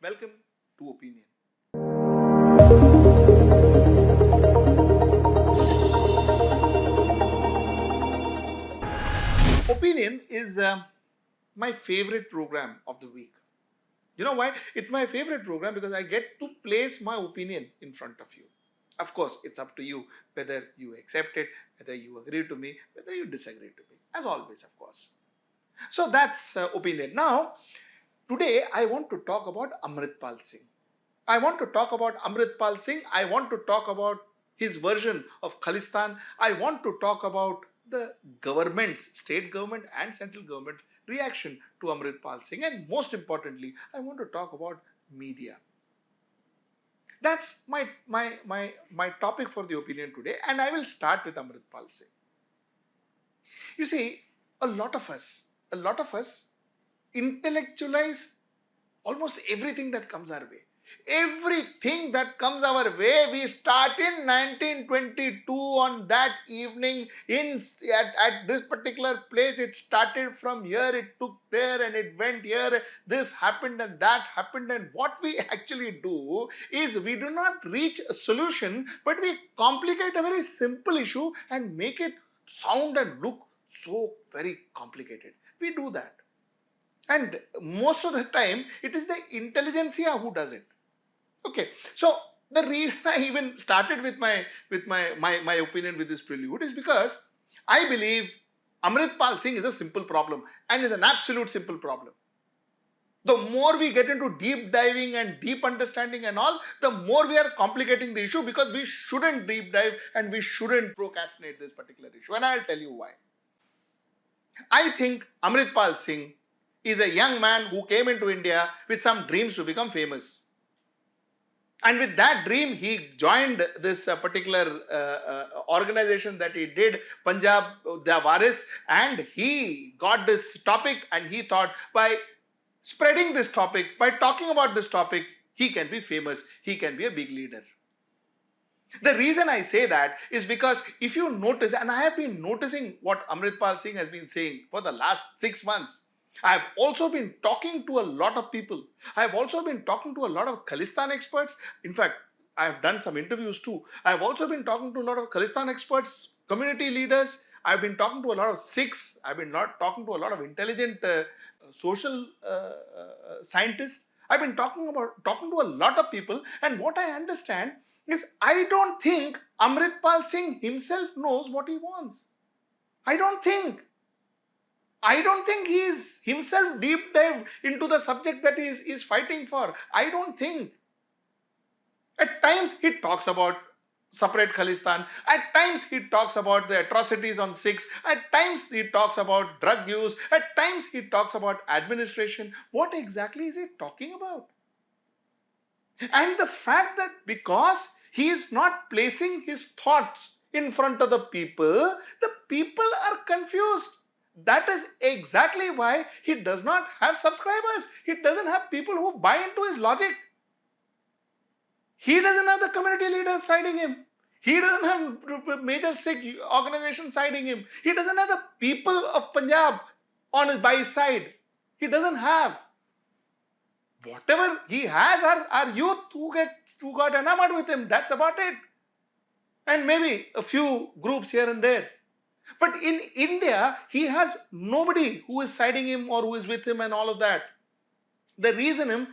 Welcome to Opinion. Opinion is my favorite program of the week. You know why? It's my favorite program because I get to place my opinion in front of you. Of course, it's up to you whether you accept it, whether you agree to me, whether you disagree to me. As always, of course. So that's opinion. Now, today I want to talk about Amritpal Singh. I want to talk about Amritpal Singh. I want to talk about his version of Khalistan. I want to talk about the government's, state government and central government reaction to Amritpal Singh. And most importantly, I want to talk about media. That's my topic for the opinion today. And I will start with Amritpal Singh. You see, a lot of us intellectualize almost everything that comes our way. Everything that comes our way, we start in 1922 on that evening at this particular place. It started from here, it took there and it went here. This happened and that happened. And what we actually do is we do not reach a solution, but we complicate a very simple issue and make it sound and look so very complicated. We do that. And most of the time, it is the intelligentsia who does it. Okay, so the reason I even started with my opinion with this prelude is because I believe Amritpal Singh is a simple problem and is an absolute simple problem. The more we get into deep diving and deep understanding and all, the more we are complicating the issue, because we shouldn't deep dive and we shouldn't procrastinate this particular issue. And I'll tell you why. I think Amritpal Singh is a young man who came into India with some dreams to become famous. And with that dream, he joined this particular organization that he did, Punjab the Waris, and he got this topic and he thought by spreading this topic, by talking about this topic, he can be famous, he can be a big leader. The reason I say that is because if you notice, and I have been noticing what Amritpal Singh has been saying for the last 6 months, I have also been talking to a lot of people. I have also been talking to a lot of Khalistan experts. In fact, I have done some interviews too. I have also been talking to a lot of Khalistan experts, community leaders. I have been talking to a lot of Sikhs. I have been talking to a lot of intelligent social scientists. I have been talking to a lot of people. And what I understand is I don't think Amritpal Singh himself knows what he wants. I don't think he is himself deep dive into the subject that he is fighting for. I don't think. At times he talks about separate Khalistan. At times he talks about the atrocities on Sikhs. At times he talks about drug use. At times he talks about administration. What exactly is he talking about? And the fact that because he is not placing his thoughts in front of the people are confused. That is exactly why he does not have subscribers. He doesn't have people who buy into his logic. He doesn't have the community leaders siding him. He doesn't have major Sikh organizations siding him. He doesn't have the people of Punjab by his side. He doesn't have. Whatever he has are youth who got enamored with him. That's about it. And maybe a few groups here and there. But in India, he has nobody who is siding him or who is with him and all of that. The reason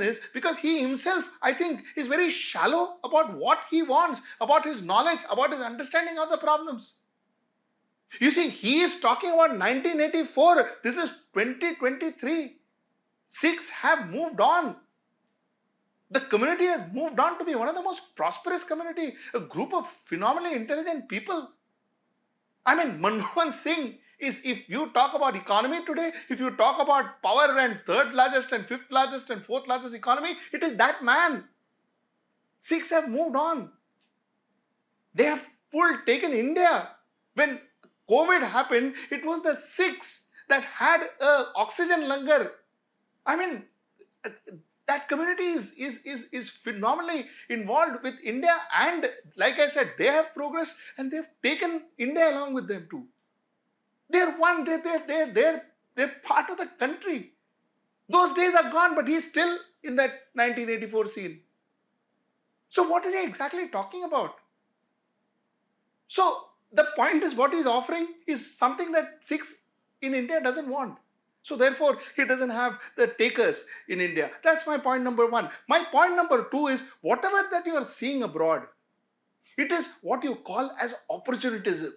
is because he himself, I think, is very shallow about what he wants, about his knowledge, about his understanding of the problems. You see, he is talking about 1984. This is 2023. Sikhs have moved on. The community has moved on to be one of the most prosperous community, a group of phenomenally intelligent people. I mean, Bhagwant Singh is, if you talk about economy today, if you talk about power and third largest and fifth largest and fourth largest economy, it is that man. Sikhs have moved on. They have taken India. When COVID happened, it was the Sikhs that had oxygen langar. I mean, that community is phenomenally involved with India, and like I said, they have progressed and they've taken India along with them too. They're part of the country. Those days are gone, but he's still in that 1984 scene. So what is he exactly talking about? So the point is, what he's offering is something that Sikhs in India doesn't want. So therefore, he doesn't have the takers in India. That's my point number one. My point number two is, whatever that you are seeing abroad, it is what you call as opportunism.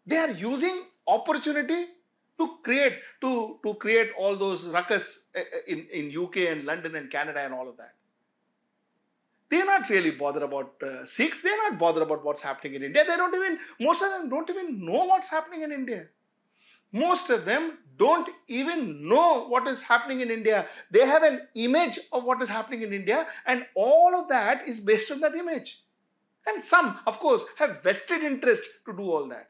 They are using opportunity to create all those ruckus in UK and London and Canada and all of that. They're not really bothered about Sikhs. They're not bothered about what's happening in India. Most of them don't even know what's happening in India. Most of them don't even know what is happening in India. They have an image of what is happening in India, and all of that is based on that image. And some, of course, have vested interest to do all that.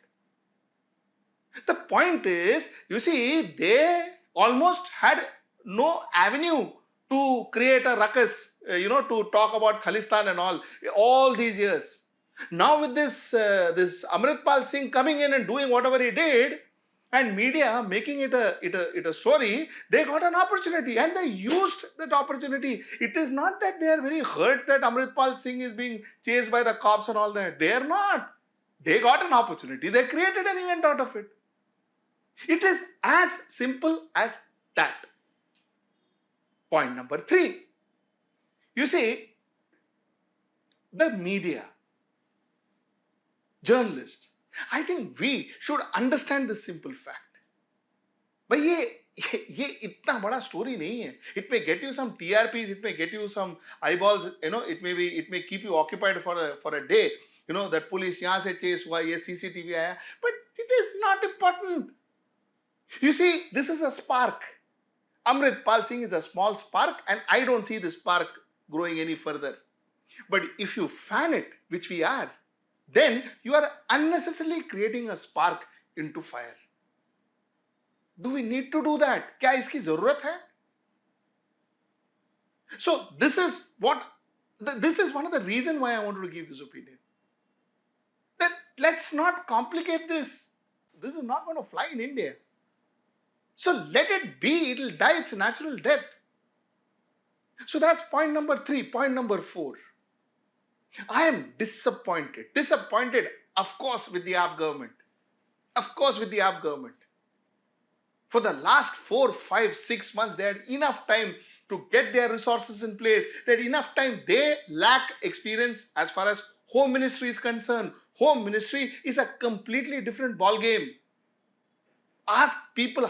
The point is, you see, they almost had no avenue to create a ruckus, to talk about Khalistan and all these years. Now with this Amritpal Singh coming in and doing whatever he did, and media making it a story, they got an opportunity and they used that opportunity. It is not that they are very hurt that Amritpal Singh is being chased by the cops and all that. They are not. They got an opportunity. They created an event out of it. It is as simple as that. Point number three. You see, the media, journalists, I think we should understand this simple fact. But ये इतना बड़ा story नहीं है. It may get you some TRPs, it may get you some eyeballs, it may keep you occupied for a day. That police यहाँ से chase हुआ, ये CCTV आया. But it is not important. You see, this is a spark. Amritpal Singh is a small spark, and I don't see the spark growing any further. But if you fan it, which we are, then you are unnecessarily creating a spark into fire. Do we need to do that? क्या इसकी जरूरत है? So this is one of the reasons why I wanted to give this opinion. That let's not complicate this. This is not going to fly in India. So let it be. It will die its natural death. So that's point number three. Point number four. I am disappointed. Disappointed, of course, with the AAP government. Of course, with the AAP government. For the last 4, 5, 6 months, they had enough time to get their resources in place. They had enough time. They lack experience as far as Home Ministry is concerned. Home Ministry is a completely different ball game. Ask people,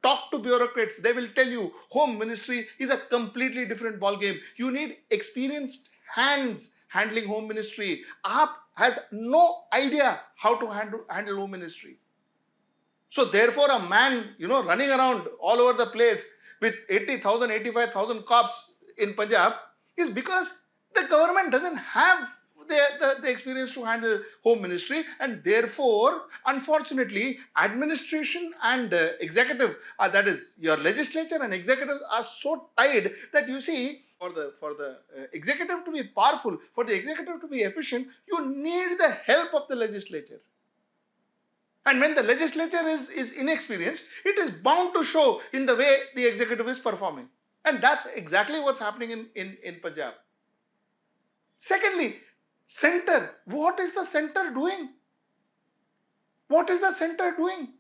talk to bureaucrats. They will tell you Home Ministry is a completely different ball game. You need experienced hands handling Home Ministry. AAP has no idea how to handle Home Ministry. So therefore, a man, running around all over the place with 80,000, 85,000 cops in Punjab is because the government doesn't have the experience to handle Home Ministry, and therefore, unfortunately, administration and executive, that is your legislature and executive, are so tied that you see, for the executive to be powerful, for the executive to be efficient, you need the help of the legislature. And when the legislature is inexperienced, it is bound to show in the way the executive is performing. And that's exactly what's happening in Punjab. Secondly, center. What is the center doing? What is the center doing?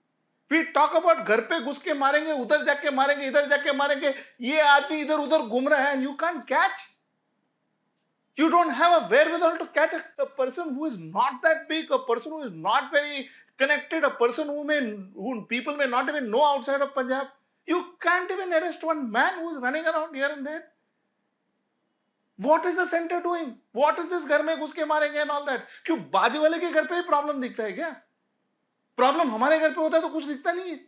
We talk about घर पे घुस के मारेंगे, उधर जाके मारेंगे, इधर जाके मारेंगे, ये आदमी इधर उधर घूम रहा है, and you can't catch. You don't have a wherewithal to catch a person who is not that big, a person who is not very connected, a person whom people may not even know outside of Punjab. You can't even arrest one man who is running around here and there. What is the center doing? What is this घर में घुस के मारेंगे and all that? क्यों बाजू वाले के घर पे ही प्रॉब्लम दिखता है क्या? प्रॉब्लम हमारे घर पे होता है तो कुछ दिखता नहीं है.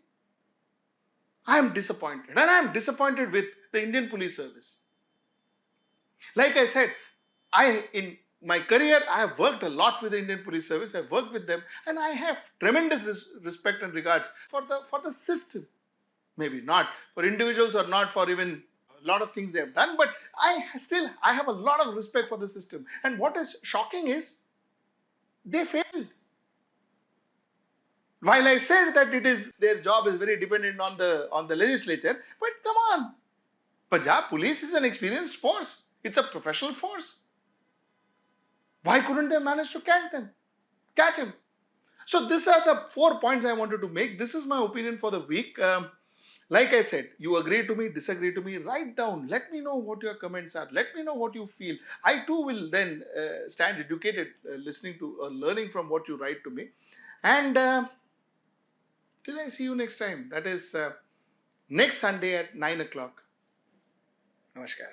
I am disappointed, and I am disappointed with the Indian Police Service. Like I said, in my career, I have worked a lot with the Indian Police Service. I have worked with them, and I have tremendous respect and regards for the system. Maybe not for individuals or not for even a lot of things they have done, but I have a lot of respect for the system. And what is shocking is they failed. While I said that it is their job is very dependent on the legislature, but come on, Punjab police is an experienced force. It's a professional force. Why couldn't they manage to catch him? So these are the 4 points I wanted to make. This is my opinion for the week. Like I said, you agree to me, disagree to me, write down. Let me know what your comments are. Let me know what you feel. I too will then stand educated, listening to, learning from what you write to me. And till I see you next time, that is next Sunday at 9 o'clock. Namaskar.